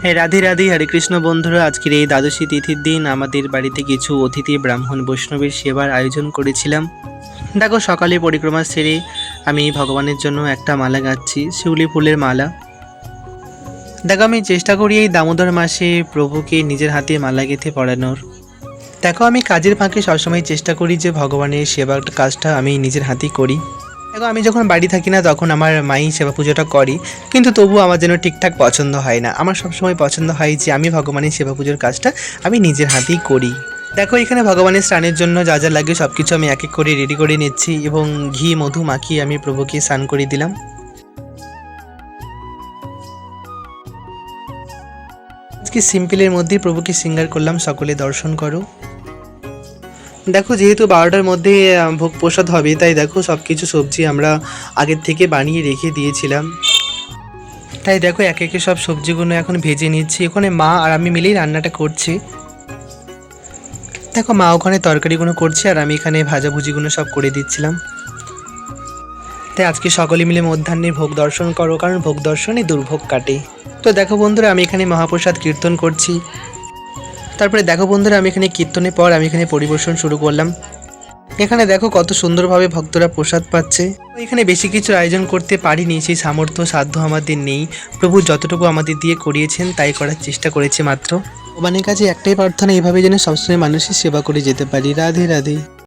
হ্যাঁ, রাধে রাধে, হরে কৃষ্ণ বন্ধুরা। আজকের এই দ্বাদশী তিথির দিন আমাদের বাড়িতে কিছু অতিথি ব্রাহ্মণ বৈষ্ণবের সেবার আয়োজন করেছিলাম। দেখো, সকালে পরিক্রমা সেরে আমি ভগবানের জন্য একটা মালা গাচ্ছি, শিউলি ফুলের মালা। দেখো, আমি চেষ্টা করি এই দামোদর মাসে প্রভুকে নিজের হাতে মালা গেঁথে পরানোর। দেখো, আমি কাজের ফাঁকে সবসময় চেষ্টা করি যে ভগবানের সেবার কাজটা আমি নিজের হাতেই করি। দেখো, আমি যখন বাড়ি থাকি না তখন আমার মাই সেবা পুজোটা করি, কিন্তু তবুও আমার যেন ঠিকঠাক পছন্দ হয় না। আমার সবসময় পছন্দ হয় যে আমি ভগবানের সেবা পুজোর কাজটা আমি নিজের হাতেই করি। দেখো, এখানে ভগবানের স্নানের জন্য যা যা লাগে সব কিছু আমি এক এক করে রেডি করে নিচ্ছি এবং ঘি মধু মাখিয়ে আমি প্রভুকে স্নান করে দিলাম। আজকে সিম্পলের মধ্যেই প্রভুকে সিঙ্গার করলাম, সকলে দর্শন করো। দেখো, যেহেতু 12টার মধ্যে ভোগ প্রসাদ হবে, তাই দেখো সব কিছু সবজি আমরা আগের থেকে বানিয়ে রেখে দিয়েছিলাম। তাই দেখো, একে একে সব সবজিগুলো এখন ভেজে নিচ্ছি। ওখানে মা আর আমি মিলেই রান্নাটা করছি। দেখো, মা ওখানে তরকারিগুলো করছে আর আমি এখানে ভাজাভুজিগুলো সব করে দিচ্ছিলাম। তাই আজকে সকলে মিলে মধ্যাহ্নে ভোগ দর্শন করো, কারণ ভোগ দর্শনে দুর্ভোগ কাটে। তো দেখো বন্ধুরা, আমি এখানে মহাপ্রসাদ কীর্তন করছি। তারপরে দেখো বন্ধুরা, আমি এখানে কীর্তনের পর আমি এখানে পরিবেশন শুরু করলাম। এখানে দেখো কত সুন্দরভাবে ভক্তরা প্রসাদ পাচ্ছে। এখানে বেশি কিছু আয়োজন করতে পারিনি, সেই সামর্থ্য সাধ্য আমাদের নেই। প্রভু যতটুকু আমাদের দিয়ে করিয়েছেন তাই করার চেষ্টা করেছে মাত্র। ভগবানের কাছে একটাই প্রার্থনা, এভাবে যেন সবসময় মানুষের সেবা করে যেতে পারি। রাধে রাধে।